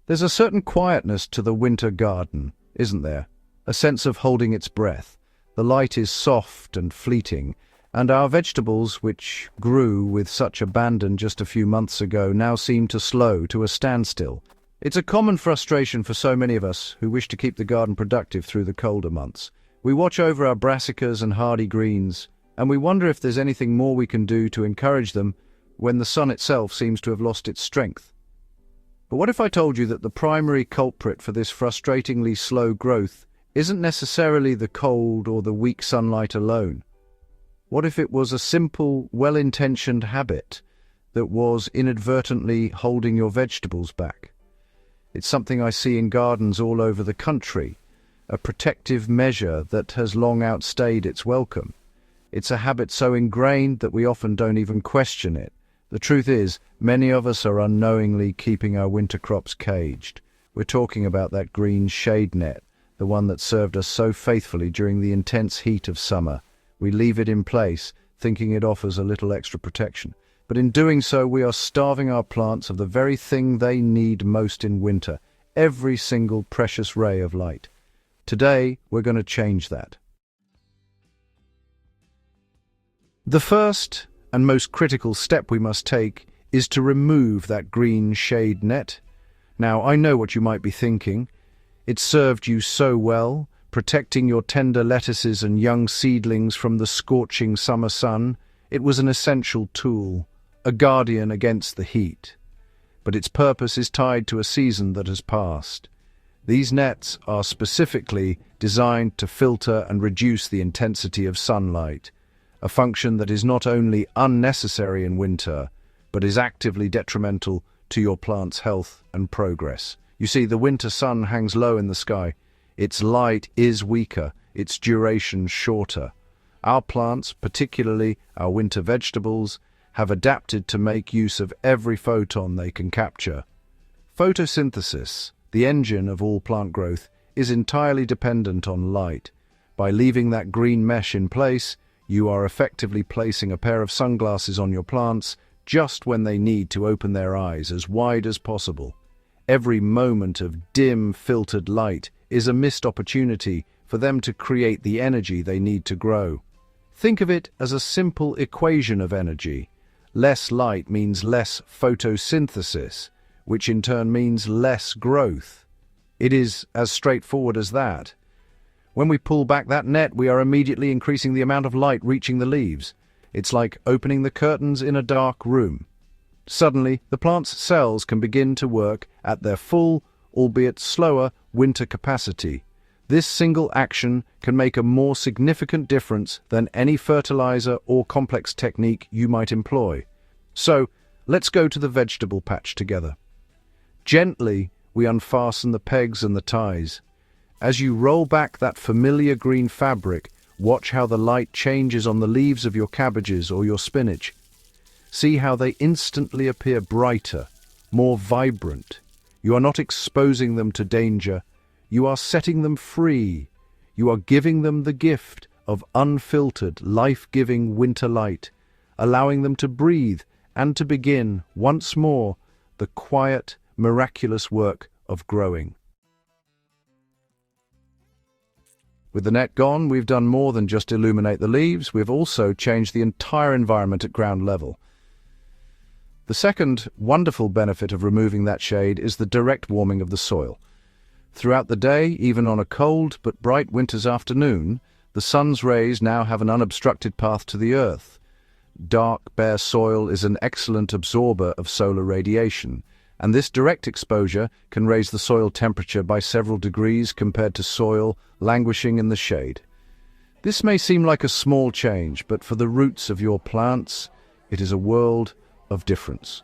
There's a certain quietness to the winter garden, isn't there? A sense of holding its breath. The light is soft and fleeting, and our vegetables, which grew with such abandon just a few months ago, now seem to slow to a standstill. It's a common frustration for so many of us who wish to keep the garden productive through the colder months. We watch over our brassicas and hardy greens, and we wonder if there's anything more we can do to encourage them when the sun itself seems to have lost its strength. But what if I told you that the primary culprit for this frustratingly slow growth isn't necessarily the cold or the weak sunlight alone? What if it was a simple, well-intentioned habit that was inadvertently holding your vegetables back? It's something I see in gardens all over the country, a protective measure that has long outstayed its welcome. It's a habit so ingrained that we often don't even question it. The truth is, many of us are unknowingly keeping our winter crops caged. We're talking about that green shade net, the one that served us so faithfully during the intense heat of summer. We leave it in place, thinking it offers a little extra protection. But in doing so, we are starving our plants of the very thing they need most in winter, every single precious ray of light. Today, we're going to change that. The first and most critical step we must take is to remove that green shade net. Now, I know what you might be thinking. It served you so well, protecting your tender lettuces and young seedlings from the scorching summer sun. It was an essential tool, a guardian against the heat. But its purpose is tied to a season that has passed. These nets are specifically designed to filter and reduce the intensity of sunlight, a function that is not only unnecessary in winter, but is actively detrimental to your plant's health and progress. You see, the winter sun hangs low in the sky. Its light is weaker, its duration shorter. Our plants, particularly our winter vegetables, have adapted to make use of every photon they can capture. Photosynthesis, the engine of all plant growth, is entirely dependent on light. By leaving that green mesh in place, you are effectively placing a pair of sunglasses on your plants just when they need to open their eyes as wide as possible. Every moment of dim, filtered light is a missed opportunity for them to create the energy they need to grow. Think of it as a simple equation of energy. Less light means less photosynthesis, which in turn means less growth. It is as straightforward as that. When we pull back that net, we are immediately increasing the amount of light reaching the leaves. It's like opening the curtains in a dark room. Suddenly, the plant's cells can begin to work at their full, albeit slower, winter capacity. This single action can make a more significant difference than any fertilizer or complex technique you might employ. So, let's go to the vegetable patch together. Gently, we unfasten the pegs and the ties. As you roll back that familiar green fabric, watch how the light changes on the leaves of your cabbages or your spinach. See how they instantly appear brighter, more vibrant. You are not exposing them to danger. You are setting them free. You are giving them the gift of unfiltered, life-giving winter light, allowing them to breathe and to begin, once more, the quiet, miraculous work of growing. With the net gone, we've done more than just illuminate the leaves, we've also changed the entire environment at ground level. The second wonderful benefit of removing that shade is the direct warming of the soil. Throughout the day, even on a cold but bright winter's afternoon, the sun's rays now have an unobstructed path to the earth. Dark, bare soil is an excellent absorber of solar radiation, and this direct exposure can raise the soil temperature by several degrees compared to soil languishing in the shade. This may seem like a small change, but for the roots of your plants, it is a world of difference.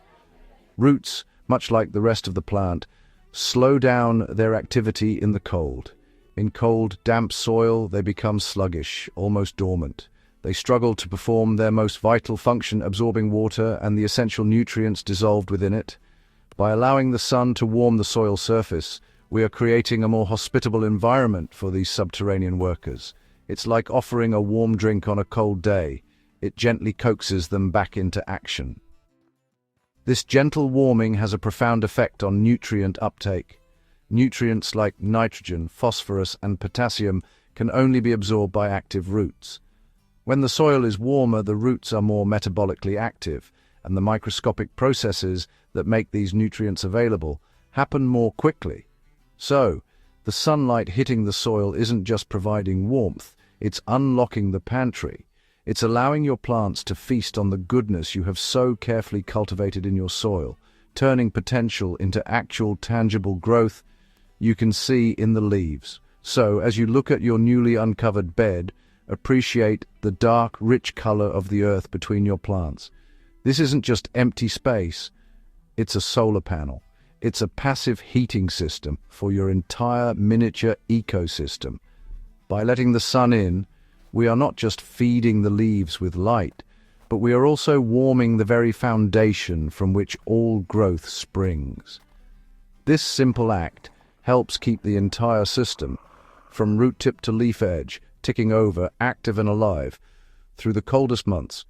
Roots, much like the rest of the plant, slow down their activity in the cold. In cold, damp soil, they become sluggish, almost dormant. They struggle to perform their most vital function, absorbing water and the essential nutrients dissolved within it. By allowing the sun to warm the soil surface, we are creating a more hospitable environment for these subterranean workers. It's like offering a warm drink on a cold day. It gently coaxes them back into action. This gentle warming has a profound effect on nutrient uptake. Nutrients like nitrogen, phosphorus, and potassium can only be absorbed by active roots. When the soil is warmer, the roots are more metabolically active, and the microscopic processes that make these nutrients available happen more quickly. So, the sunlight hitting the soil isn't just providing warmth, it's unlocking the pantry. It's allowing your plants to feast on the goodness you have so carefully cultivated in your soil, turning potential into actual tangible growth you can see in the leaves. So, as you look at your newly uncovered bed, appreciate the dark, rich color of the earth between your plants. This isn't just empty space, it's a solar panel. It's a passive heating system for your entire miniature ecosystem. By letting the sun in, we are not just feeding the leaves with light, but we are also warming the very foundation from which all growth springs. This simple act helps keep the entire system, from root tip to leaf edge, ticking over, active and alive, through the coldest months.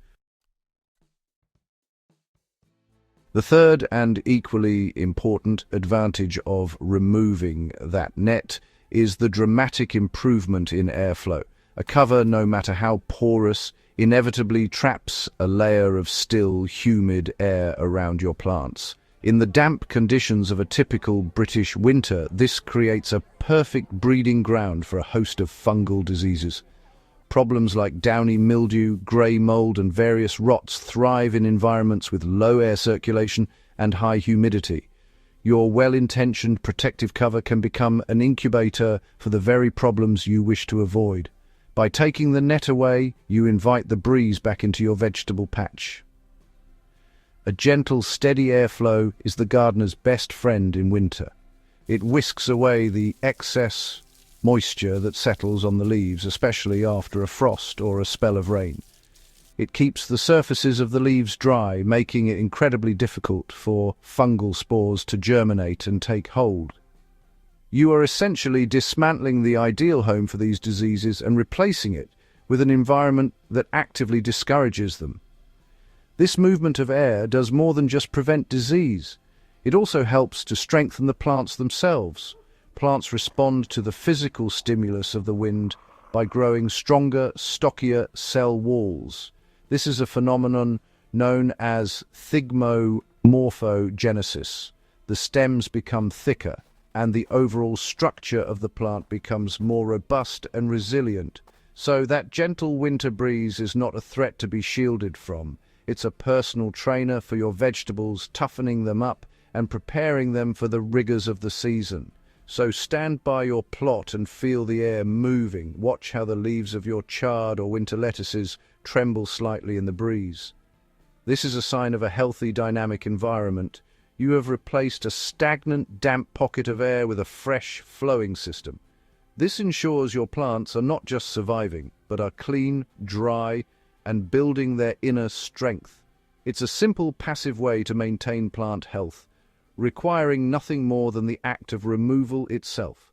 The third and equally important advantage of removing that net is the dramatic improvement in airflow. A cover, no matter how porous, inevitably traps a layer of still, humid air around your plants. In the damp conditions of a typical British winter, this creates a perfect breeding ground for a host of fungal diseases. Problems like downy mildew, grey mold, and various rots thrive in environments with low air circulation and high humidity. Your well-intentioned protective cover can become an incubator for the very problems you wish to avoid. By taking the net away, you invite the breeze back into your vegetable patch. A gentle, steady airflow is the gardener's best friend in winter. It whisks away the excess moisture that settles on the leaves, especially after a frost or a spell of rain. It keeps the surfaces of the leaves dry, making it incredibly difficult for fungal spores to germinate and take hold. You are essentially dismantling the ideal home for these diseases and replacing it with an environment that actively discourages them. This movement of air does more than just prevent disease. It also helps to strengthen the plants themselves. Plants respond to the physical stimulus of the wind by growing stronger, stockier cell walls. This is a phenomenon known as thigmomorphogenesis. The stems become thicker, and the overall structure of the plant becomes more robust and resilient. So that gentle winter breeze is not a threat to be shielded from. It's a personal trainer for your vegetables, toughening them up and preparing them for the rigors of the season. So stand by your plot and feel the air moving. Watch how the leaves of your chard or winter lettuces tremble slightly in the breeze. This is a sign of a healthy, dynamic environment. You have replaced a stagnant, damp pocket of air with a fresh, flowing system. This ensures your plants are not just surviving, but are clean, dry, and building their inner strength. It's a simple, passive way to maintain plant health, requiring nothing more than the act of removal itself.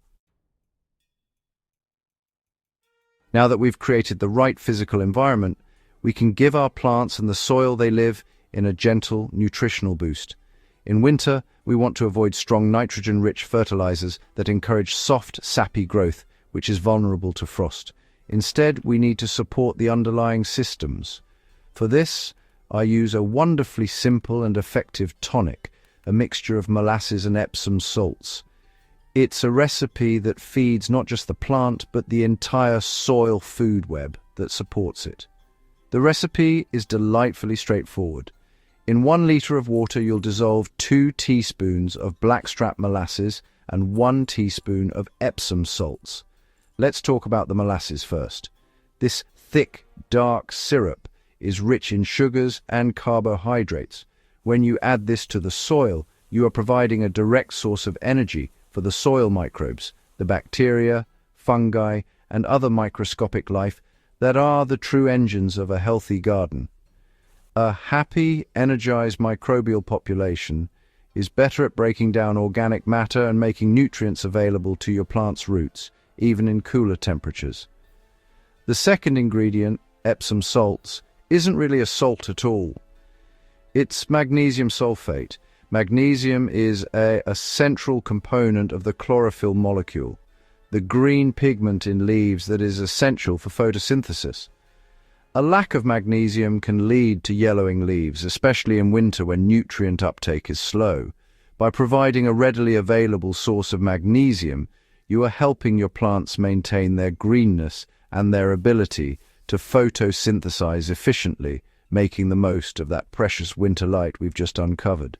Now that we've created the right physical environment, we can give our plants and the soil they live in a gentle, nutritional boost. In winter, we want to avoid strong nitrogen-rich fertilizers that encourage soft, sappy growth, which is vulnerable to frost. Instead, we need to support the underlying systems. For this, I use a wonderfully simple and effective tonic, a mixture of molasses and Epsom salts. It's a recipe that feeds not just the plant, but the entire soil food web that supports it. The recipe is delightfully straightforward. In 1 liter of water, you'll dissolve 2 teaspoons of blackstrap molasses and 1 teaspoon of Epsom salts. Let's talk about the molasses first. This thick, dark syrup is rich in sugars and carbohydrates. When you add this to the soil, you are providing a direct source of energy for the soil microbes, the bacteria, fungi, and other microscopic life that are the true engines of a healthy garden. A happy, energized microbial population is better at breaking down organic matter and making nutrients available to your plant's roots, even in cooler temperatures. The second ingredient, Epsom salts, isn't really a salt at all. It's magnesium sulfate. Magnesium is a central component of the chlorophyll molecule, the green pigment in leaves that is essential for photosynthesis. A lack of magnesium can lead to yellowing leaves, especially in winter when nutrient uptake is slow. By providing a readily available source of magnesium, you are helping your plants maintain their greenness and their ability to photosynthesize efficiently, making the most of that precious winter light we've just uncovered.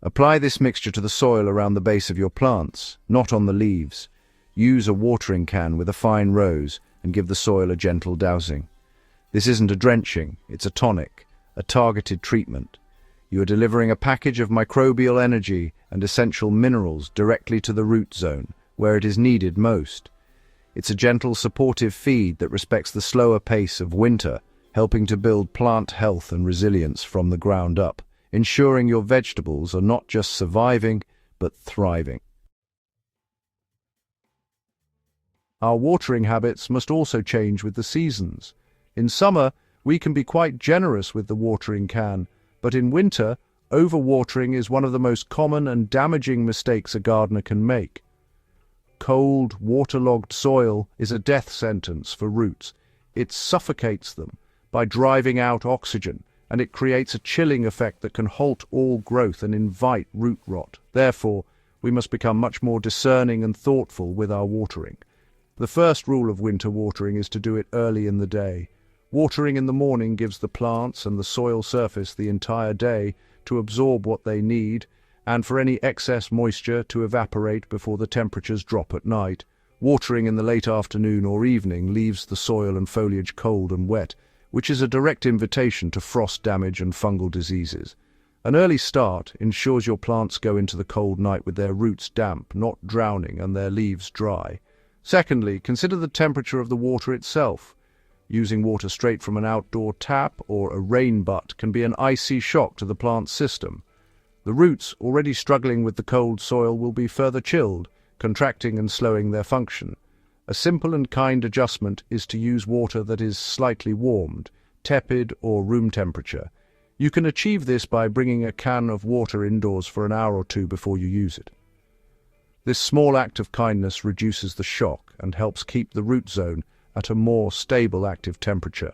Apply this mixture to the soil around the base of your plants, not on the leaves. Use a watering can with a fine rose and give the soil a gentle dousing. This isn't a drenching, it's a tonic, a targeted treatment. You are delivering a package of microbial energy and essential minerals directly to the root zone, where it is needed most. It's a gentle, supportive feed that respects the slower pace of winter, helping to build plant health and resilience from the ground up, ensuring your vegetables are not just surviving, but thriving. Our watering habits must also change with the seasons. In summer, we can be quite generous with the watering can, but in winter, overwatering is one of the most common and damaging mistakes a gardener can make. Cold, waterlogged soil is a death sentence for roots. It suffocates them by driving out oxygen, and it creates a chilling effect that can halt all growth and invite root rot. Therefore, we must become much more discerning and thoughtful with our watering. The first rule of winter watering is to do it early in the day. Watering in the morning gives the plants and the soil surface the entire day to absorb what they need, and for any excess moisture to evaporate before the temperatures drop at night. Watering in the late afternoon or evening leaves the soil and foliage cold and wet, which is a direct invitation to frost damage and fungal diseases. An early start ensures your plants go into the cold night with their roots damp, not drowning, and their leaves dry. Secondly, consider the temperature of the water itself. Using water straight from an outdoor tap or a rain butt can be an icy shock to the plant system. The roots, already struggling with the cold soil, will be further chilled, contracting and slowing their function. A simple and kind adjustment is to use water that is slightly warmed, tepid or room temperature. You can achieve this by bringing a can of water indoors for an hour or two before you use it. This small act of kindness reduces the shock and helps keep the root zone at a more stable active temperature.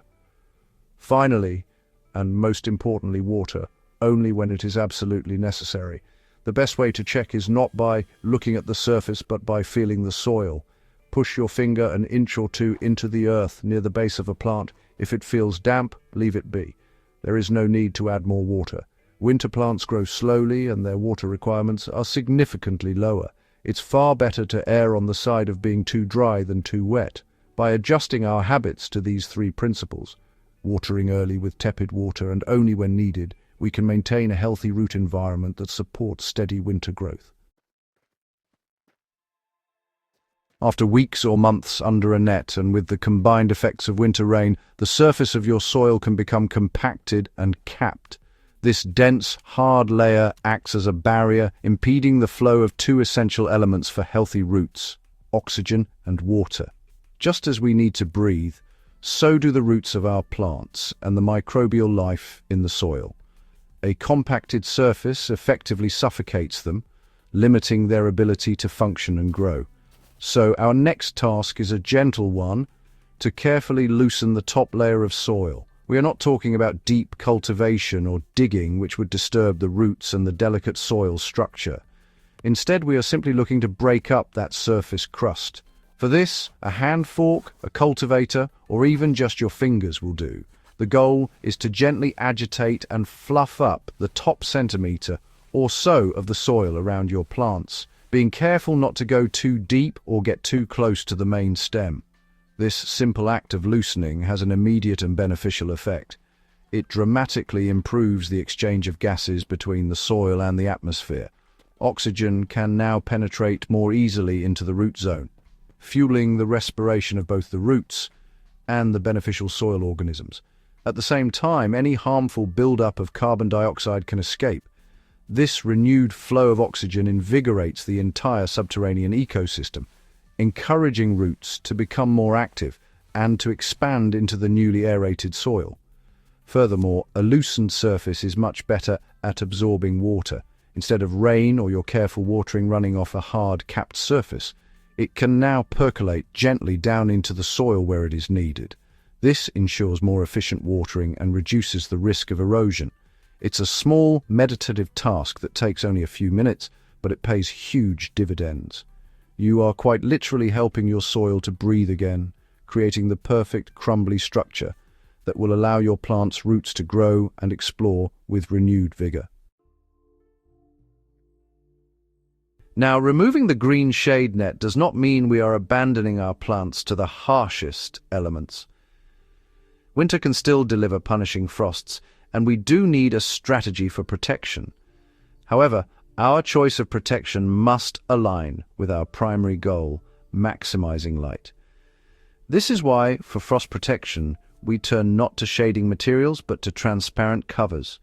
Finally, and most importantly, water only when it is absolutely necessary. The best way to check is not by looking at the surface but by feeling the soil. Push your finger an inch or two into the earth near the base of a plant. If it feels damp, leave it be. There is no need to add more water. Winter plants grow slowly and their water requirements are significantly lower. It's far better to err on the side of being too dry than too wet. By adjusting our habits to these three principles, watering early with tepid water and only when needed, we can maintain a healthy root environment that supports steady winter growth. After weeks or months under a net and with the combined effects of winter rain, the surface of your soil can become compacted and capped. This dense, hard layer acts as a barrier, impeding the flow of two essential elements for healthy roots: oxygen and water. Just as we need to breathe, so do the roots of our plants and the microbial life in the soil. A compacted surface effectively suffocates them, limiting their ability to function and grow. So our next task is a gentle one, to carefully loosen the top layer of soil. We are not talking about deep cultivation or digging, which would disturb the roots and the delicate soil structure. Instead, we are simply looking to break up that surface crust. For this, a hand fork, a cultivator, or even just your fingers will do. The goal is to gently agitate and fluff up the top centimeter or so of the soil around your plants, being careful not to go too deep or get too close to the main stem. This simple act of loosening has an immediate and beneficial effect. It dramatically improves the exchange of gases between the soil and the atmosphere. Oxygen can now penetrate more easily into the root zone, fueling the respiration of both the roots and the beneficial soil organisms. At the same time, any harmful buildup of carbon dioxide can escape. This renewed flow of oxygen invigorates the entire subterranean ecosystem, encouraging roots to become more active and to expand into the newly aerated soil. Furthermore, a loosened surface is much better at absorbing water. Instead of rain or your careful watering running off a hard, capped surface, it can now percolate gently down into the soil where it is needed. This ensures more efficient watering and reduces the risk of erosion. It's a small, meditative task that takes only a few minutes, but it pays huge dividends. You are quite literally helping your soil to breathe again, creating the perfect crumbly structure that will allow your plant's roots to grow and explore with renewed vigor. Now, removing the green shade net does not mean we are abandoning our plants to the harshest elements. Winter can still deliver punishing frosts, and we do need a strategy for protection. However, our choice of protection must align with our primary goal, maximizing light. This is why, for frost protection, we turn not to shading materials but to transparent covers.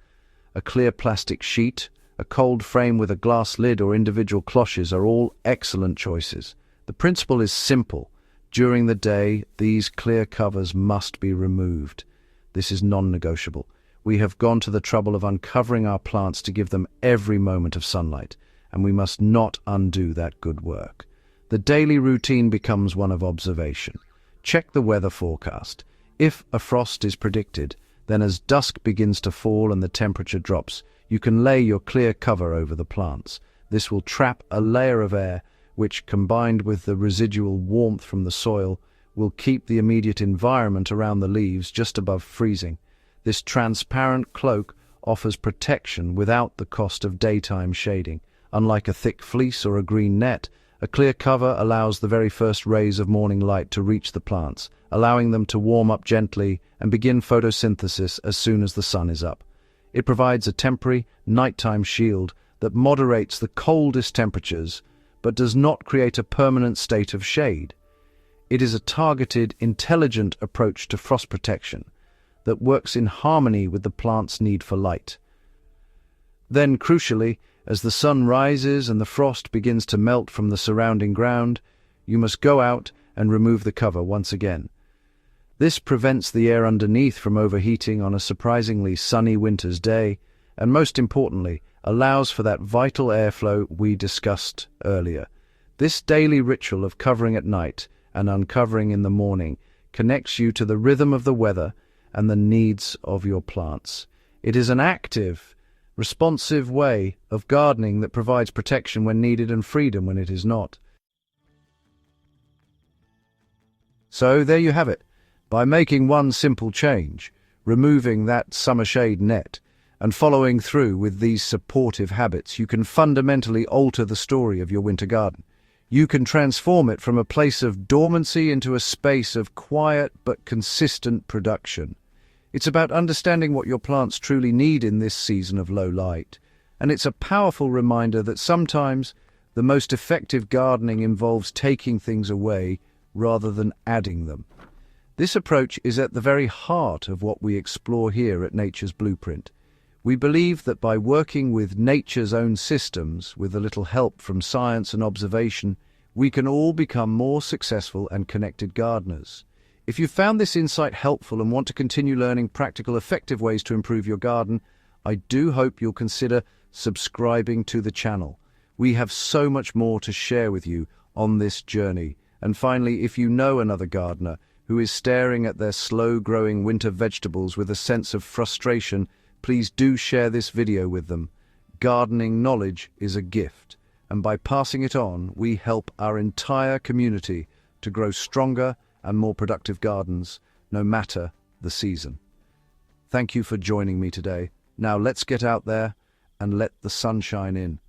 A clear plastic sheet, a cold frame with a glass lid, or individual cloches are all excellent choices. The principle is simple. During the day, these clear covers must be removed. This is non-negotiable. We have gone to the trouble of uncovering our plants to give them every moment of sunlight, and we must not undo that good work. The daily routine becomes one of observation. Check the weather forecast. If a frost is predicted, then as dusk begins to fall and the temperature drops, you can lay your clear cover over the plants. This will trap a layer of air, which, combined with the residual warmth from the soil, will keep the immediate environment around the leaves just above freezing. This transparent cloak offers protection without the cost of daytime shading. Unlike a thick fleece or a green net, a clear cover allows the very first rays of morning light to reach the plants, allowing them to warm up gently and begin photosynthesis as soon as the sun is up. It provides a temporary, nighttime shield that moderates the coldest temperatures, but does not create a permanent state of shade. It is a targeted, intelligent approach to frost protection that works in harmony with the plant's need for light. Then, crucially, as the sun rises and the frost begins to melt from the surrounding ground, you must go out and remove the cover once again. This prevents the air underneath from overheating on a surprisingly sunny winter's day, and most importantly, allows for that vital airflow we discussed earlier. This daily ritual of covering at night and uncovering in the morning connects you to the rhythm of the weather and the needs of your plants. It is an active, responsive way of gardening that provides protection when needed and freedom when it is not. So there you have it. By making one simple change, removing that summer shade net, and following through with these supportive habits, you can fundamentally alter the story of your winter garden. You can transform it from a place of dormancy into a space of quiet but consistent production. It's about understanding what your plants truly need in this season of low light, and it's a powerful reminder that sometimes the most effective gardening involves taking things away rather than adding them. This approach is at the very heart of what we explore here at Nature's Blueprint. We believe that by working with nature's own systems, with a little help from science and observation, we can all become more successful and connected gardeners. If you found this insight helpful and want to continue learning practical, effective ways to improve your garden, I do hope you'll consider subscribing to the channel. We have so much more to share with you on this journey. And finally, if you know another gardener who is staring at their slow-growing winter vegetables with a sense of frustration, please do share this video with them. Gardening knowledge is a gift, and by passing it on, we help our entire community to grow stronger and more productive gardens, no matter the season. Thank you for joining me today. Now let's get out there and let the sunshine in.